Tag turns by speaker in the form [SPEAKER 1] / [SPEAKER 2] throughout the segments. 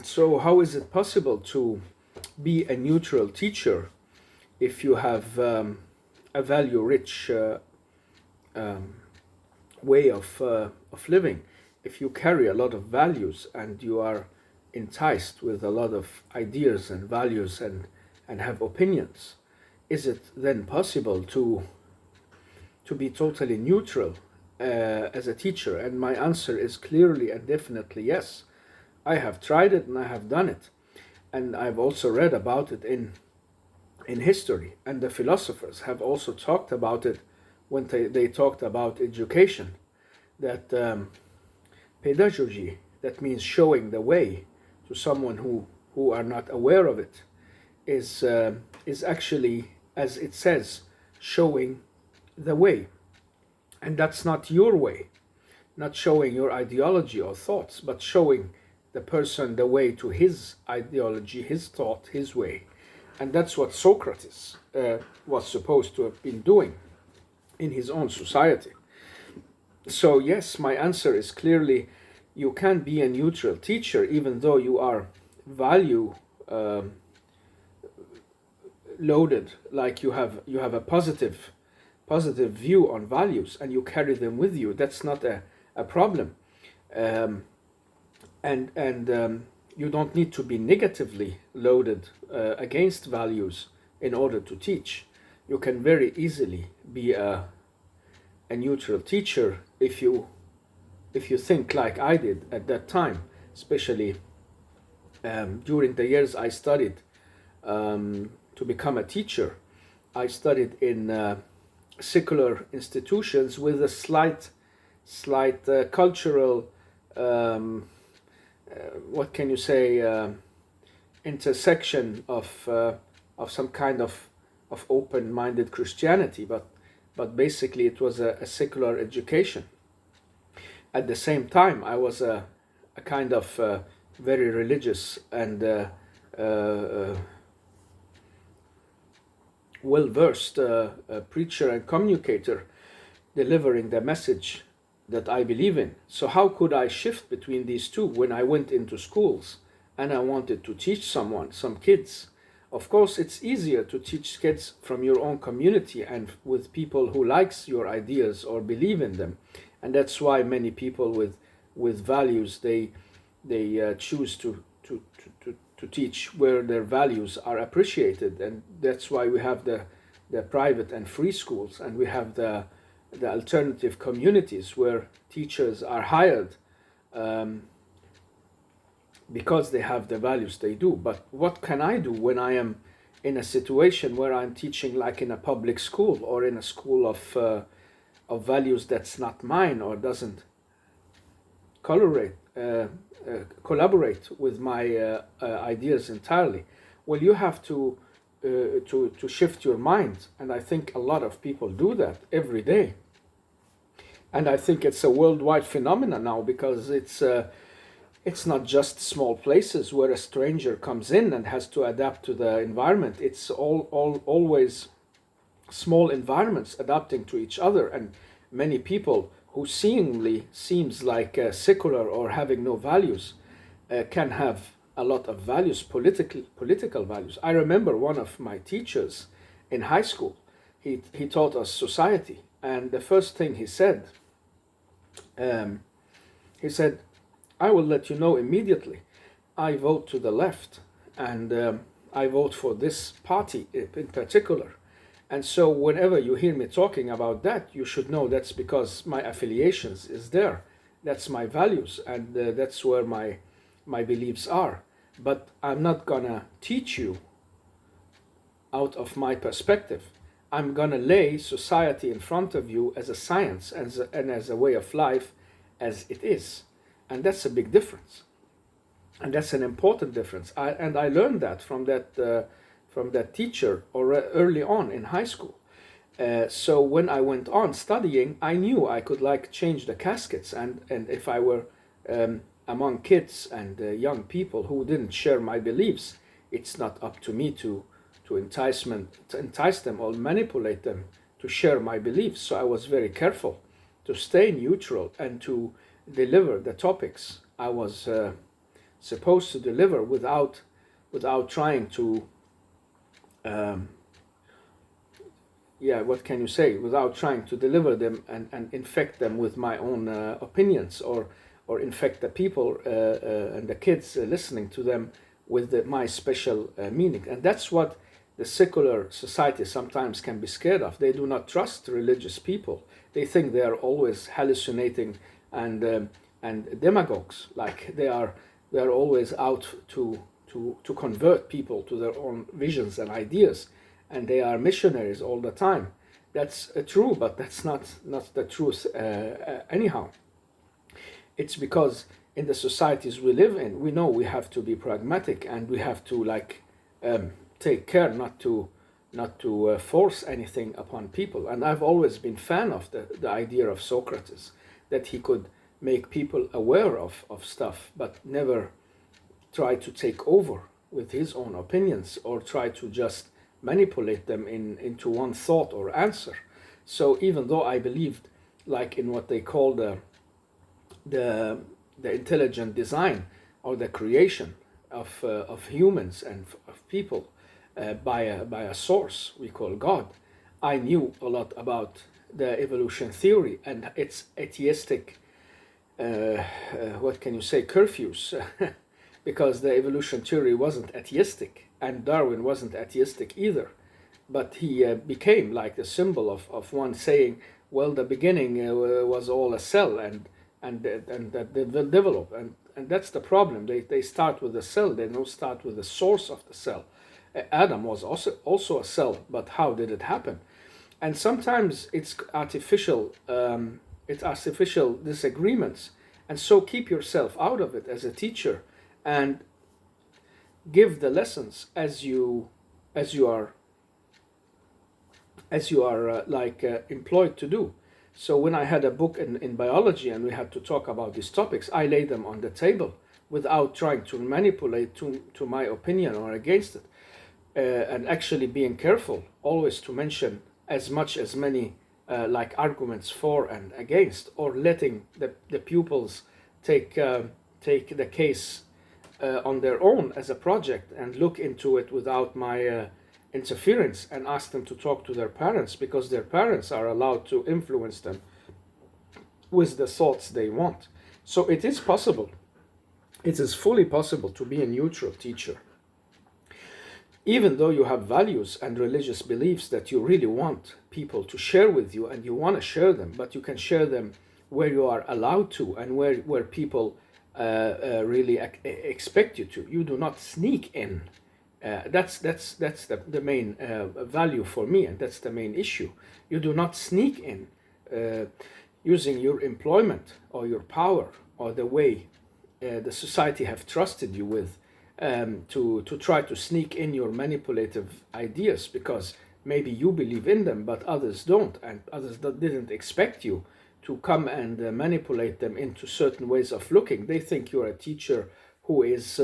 [SPEAKER 1] So, how is it possible to be a neutral teacher if you have a value rich way of living? If you carry a lot of values and you are enticed with a lot of ideas and values and have opinions, is it then possible to be totally neutral as a teacher? And my answer is clearly and definitely yes. I have tried it and I have done it. And I've also read about it in history. And the philosophers have also talked about it when they talked about education. That pedagogy, that means showing the way to someone who are not aware of it, is actually, as it says, showing the way. And that's not your way, not showing your ideology or thoughts, but showing the person the way to his ideology, his thought, his way. And that's what Socrates was supposed to have been doing in his own society. So, yes, my answer is clearly you can be a neutral teacher even though you are value loaded, like you have a positive view on values and you carry them with you. That's not a problem. Um, and you don't need to be negatively loaded against values in order to teach. You can very easily be a neutral teacher if you think like I did at that time, especially during the years I studied to become a teacher. I studied in secular institutions with a slight cultural, what can you say, intersection of some kind of open-minded Christianity, but basically it was a secular education. At the same time, I was a kind of very religious and well-versed preacher and communicator, delivering the message that I believe in. So how could I shift between these two when I went into schools and I wanted to teach some kids? Of course, it's easier to teach kids from your own community and with people who likes your ideas or believe in them, and that's why many people with values they choose to teach where their values are appreciated, and that's why we have the private and free schools, and we have the alternative communities where teachers are hired because they have the values they do. But what can I do when I am in a situation where I'm teaching like in a public school or in a school of values that's not mine or doesn't collaborate with my ideas entirely? Well, you have to shift your mind, and I think a lot of people do that every day. And I think it's a worldwide phenomenon now because it's not just small places where a stranger comes in and has to adapt to the environment. It's always small environments adapting to each other, and many people who seemingly seems like secular or having no values can have a lot of values, political values. I remember one of my teachers in high school. He taught us society, and the first thing um, he said, "I will let you know immediately. I vote to the left, and I vote for this party in particular. And so whenever you hear me talking about that, you should know that's because my affiliations is there. That's my values, and that's where my beliefs are. But I'm not gonna teach you out of my perspective. I'm gonna lay society in front of you as a science and as a way of life as it is. And that's a big difference. And that's an important difference. I learned that from that teacher early on in high school. So when I went on studying, I knew I could like change the caskets, and if I were among kids and young people who didn't share my beliefs, it's not up to me to entice them or manipulate them to share my beliefs. So I was very careful to stay neutral and to deliver the topics I was supposed to deliver without trying to what can you say, without trying to deliver them and infect them with my own opinions, or infect the people and the kids listening to them with my special meaning. And that's what the secular society sometimes can be scared of. They do not trust religious people. They think they are always hallucinating and demagogues, like they are always out to convert people to their own visions and ideas, and they are missionaries all the time. That's true, but that's not the truth anyhow. It's because in the societies we live in, we know we have to be pragmatic, and we have to take care not to force anything upon people. And I've always been fan of the idea of Socrates, that he could make people aware of stuff, but never try to take over with his own opinions, or try to just manipulate them into one thought or answer. So even though I believed in what they call the intelligent design, or the creation of humans and of people by a source we call God, I knew a lot about the evolution theory and its atheistic what can you say, curfews, because the evolution theory wasn't atheistic, and Darwin wasn't atheistic either, but he became like the symbol of one saying, well, the beginning was all a cell, and that they will develop, and that's the problem. They start with the cell, they don't start with the source of the cell. Adam was also a cell, but how did it happen? And sometimes it's artificial disagreements, and so keep yourself out of it as a teacher, and give the lessons as you are employed to do. So when I had a book in biology and we had to talk about these topics, I laid them on the table without trying to manipulate to my opinion or against it, and actually being careful always to mention as many arguments for and against, or letting the pupils take the case on their own as a project and look into it without my interference, and ask them to talk to their parents, because their parents are allowed to influence them with the thoughts they want. So it is possible, it is fully possible to be a neutral teacher, even though you have values and religious beliefs that you really want people to share with you, and you want to share them, but you can share them where you are allowed to, and where people really expect you to. You do not sneak in. That's the main value for me, and that's the main issue. You do not sneak in using your employment or your power or the way the society have trusted you with, to try to sneak in your manipulative ideas, because maybe you believe in them but others don't, and others didn't expect you to come and manipulate them into certain ways of looking. They think you're a teacher who is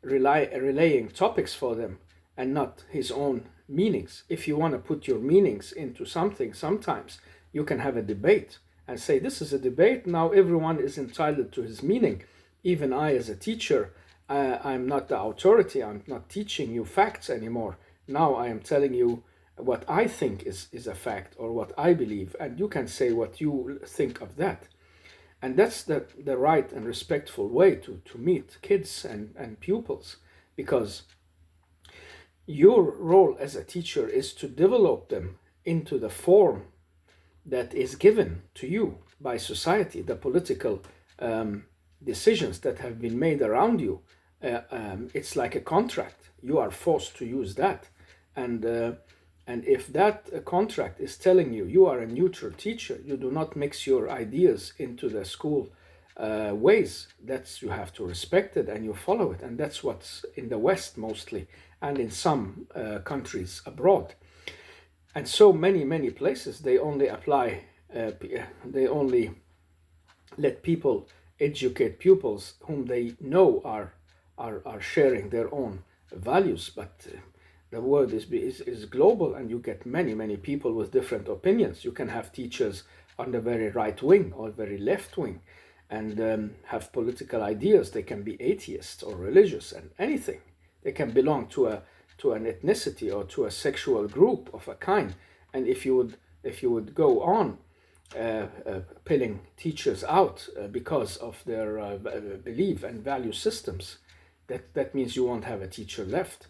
[SPEAKER 1] relaying topics for them and not his own meanings. If you want to put your meanings into something, sometimes you can have a debate and say, this is a debate, now everyone is entitled to his meaning. Even I, as a teacher, I'm not the authority. I'm not teaching you facts anymore. Now I am telling you what I think is a fact, or what I believe, and you can say what you think of that. And that's the right and respectful way to meet kids and pupils, because your role as a teacher is to develop them into the form that is given to you by society, the political decisions that have been made around you. It's like a contract. You are forced to use that, and if that contract is telling you are a neutral teacher, you do not mix your ideas into the school ways, that's, you have to respect it and you follow it. And that's what's in the West mostly, and in some countries abroad. And so many places, they only apply, they only let people educate pupils whom they know are sharing their own values. But the world is global, and you get many people with different opinions. You can have teachers on the very right wing or very left wing, and have political ideas. They can be atheists or religious and anything. They can belong to an ethnicity or to a sexual group of a kind. And if you would go on pilling teachers out because of their belief and value systems, that means you won't have a teacher left.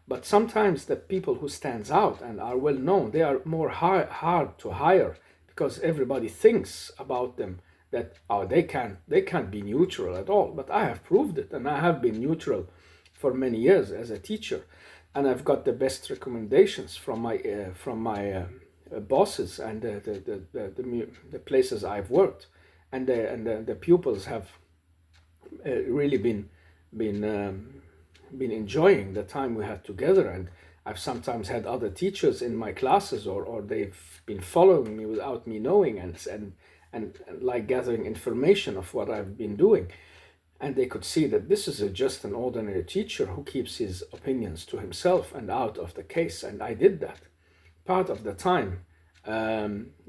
[SPEAKER 1] But sometimes the people who stands out and are well known, they are more hard to hire, because everybody thinks about them that they can't be neutral at all. But I have proved it, and I have been neutral for many years as a teacher, and I've got the best recommendations from my bosses and the places I've worked, and the pupils have really been enjoying the time we had together. And I've sometimes had other teachers in my classes, or they've been following me without me knowing, and like gathering information of what I've been doing. And they could see that this is just an ordinary teacher who keeps his opinions to himself and out of the case. And I did that part of the time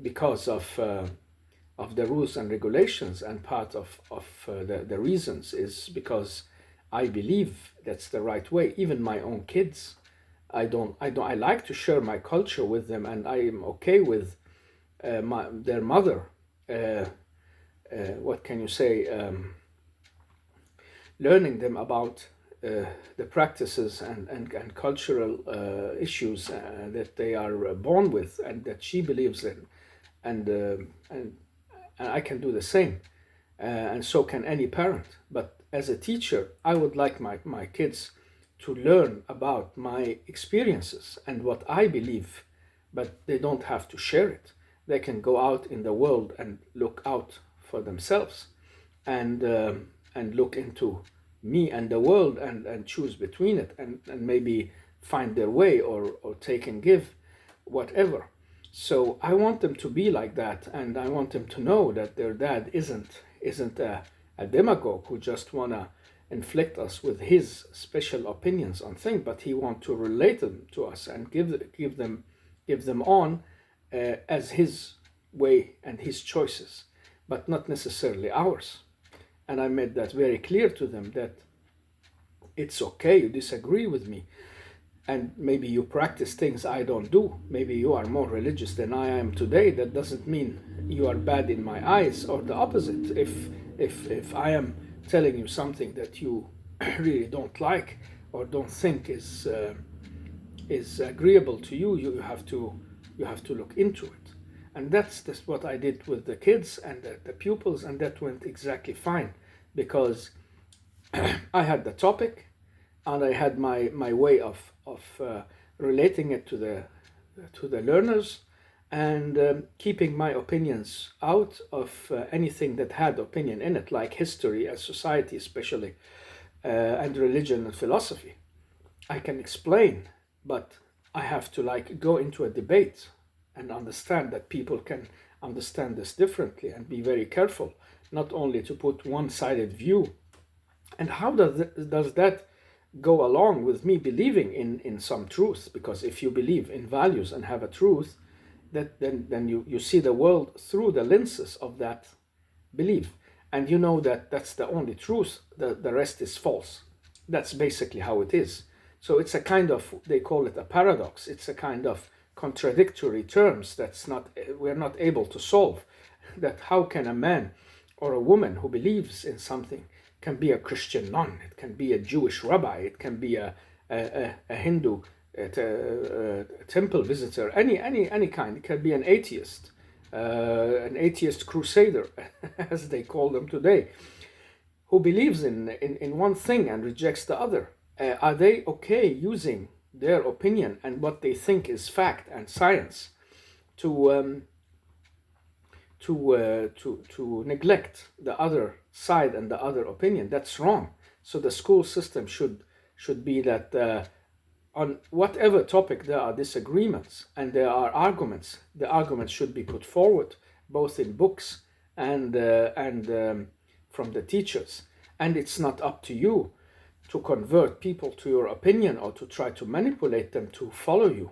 [SPEAKER 1] because of the rules and regulations, and part of the reasons is because I believe that's the right way. Even my own kids, I like to share my culture with them, and I am okay with their mother. What can you say? Learning them about the practices and cultural issues that they are born with and that she believes in, and I can do the same, and so can any parent. But as a teacher, I would like my kids to learn about my experiences and what I believe, but they don't have to share it. They can go out in the world and look out for themselves, and look into me and the world, and choose between it, and maybe find their way, or take and give, whatever. So I want them to be like that, and I want them to know that their dad isn't a demagogue who just wanna inflict us with his special opinions on things, but he want to relate them to us and give them on as his way and his choices, but not necessarily ours. And I made that very clear to them, that it's okay, you disagree with me, and maybe you practice things I don't do. Maybe you are more religious than I am today. That doesn't mean you are bad in my eyes, or the opposite. If I am telling you something that you really don't like or don't think is agreeable to you, you have to look into it. And that's what I did with the kids and the pupils, and that went exactly fine, because I had the topic, and I had my way of relating it to the learners, and keeping my opinions out of anything that had opinion in it, like history and society especially, and religion and philosophy. I can explain, but I have to go into a debate and understand that people can understand this differently, and be very careful not only to put one-sided view. And how does that go along with me believing in some truth? Because if you believe in values and have a truth, then you see the world through the lenses of that belief, and you know that that's the only truth. The rest is false. That's basically how it is. So it's a kind of, they call it a paradox. It's a kind of contradictory terms we're not able to solve. That how can a man or a woman who believes in something can be a Christian nun, it can be a Jewish rabbi, it can be a Hindu temple visitor, any kind. It can be an atheist crusader, as they call them today, who believes in one thing and rejects the other. Are they okay using their opinion and what they think is fact and science to neglect the other side and the other opinion? That's wrong. So the school system should be that on whatever topic there are disagreements and there are arguments, the arguments should be put forward, both in books and from the teachers. And it's not up to you to convert people to your opinion or to try to manipulate them to follow you.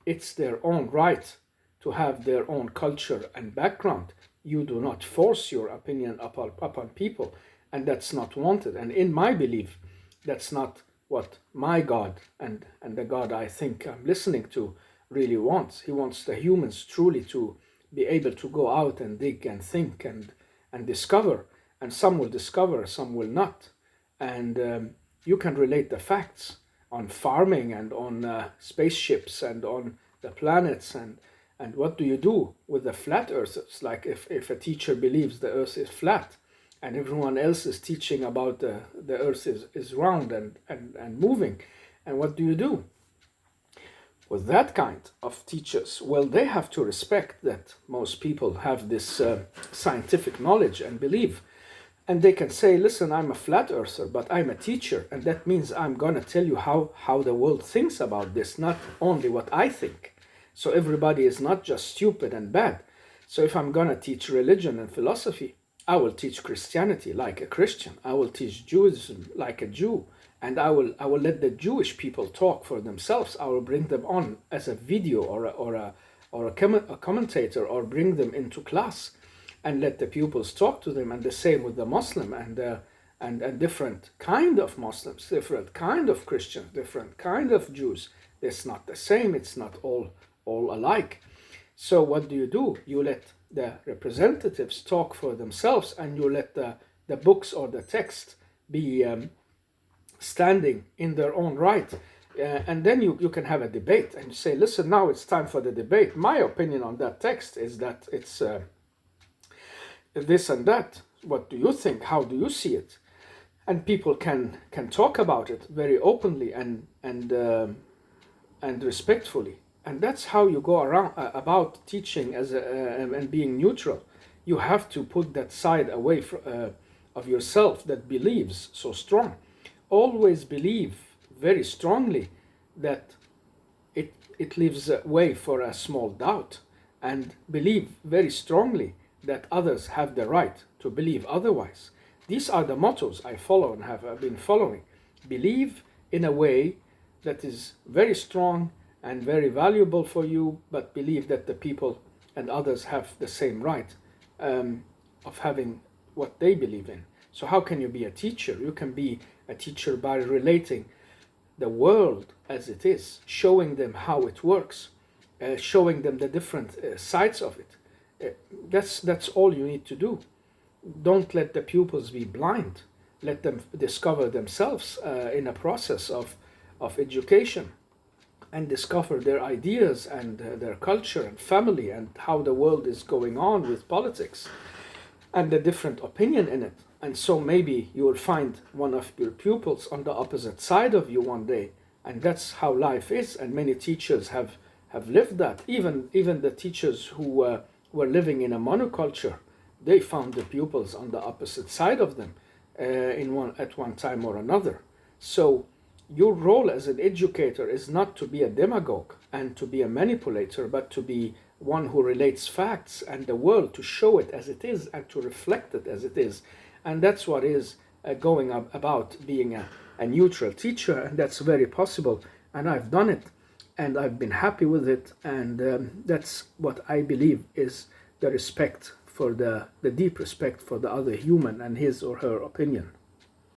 [SPEAKER 1] It's their own right to have their own culture and background, you do not force your opinion upon people, and that's not wanted. And in my belief, that's not what my God and the God I think I'm listening to really wants. He wants the humans truly to be able to go out and dig and think and discover. And some will discover, some will not. And you can relate the facts on farming and on spaceships and on the planets, and what do you do with the flat earthers? Like if a teacher believes the earth is flat and everyone else is teaching about the earth is round and moving, and what do you do with that kind of teachers? Well, they have to respect that most people have this scientific knowledge and believe. And they can say, listen, I'm a flat earther, but I'm a teacher. And that means I'm going to tell you how the world thinks about this, not only what I think. So everybody is not just stupid and bad. So if I'm going to teach religion and philosophy, I will teach Christianity like a Christian. I will teach Judaism like a Jew. And I will let the Jewish people talk for themselves. I will bring them on as a video or a commentator, or bring them into class and let the pupils talk to them. And the same with the Muslim and different kind of Muslims, different kind of Christians, different kind of Jews. It's not the same. It's not all alike. So what do? You let the representatives talk for themselves, and you let the books or the text be standing in their own right. And then you can have a debate and you say, listen, now it's time for the debate. My opinion on that text is that it's this and that. What do you think? How do you see it? And people can talk about it very openly and respectfully. And that's how you go around about teaching and being neutral. You have to put that side away of yourself that believes so strong. Always believe very strongly that it leaves way for a small doubt, and believe very strongly that others have the right to believe otherwise. These are the mottos I follow and have been following. Believe in a way that is very strong and very valuable for you, but believe that the people and others have the same right of having what they believe in. So how can you be a teacher? You can be a teacher by relating the world as it is, showing them how it works, showing them the different sides of it. That's all you need to do. Don't let the pupils be blind. Let them discover themselves in a process of education, and discover their ideas and their culture and family and how the world is going on with politics and the different opinion in it. And so maybe you will find one of your pupils on the opposite side of you one day. And that's how life is. And many teachers have lived that. Even the teachers who were living in a monoculture, they found the pupils on the opposite side of them at one time or another. So your role as an educator is not to be a demagogue and to be a manipulator, but to be one who relates facts and the world, to show it as it is and to reflect it as it is. And that's what is going about being a neutral teacher, and that's very possible. And I've done it, and I've been happy with it. And that's what I believe is the respect for the deep respect for the other human and his or her opinion.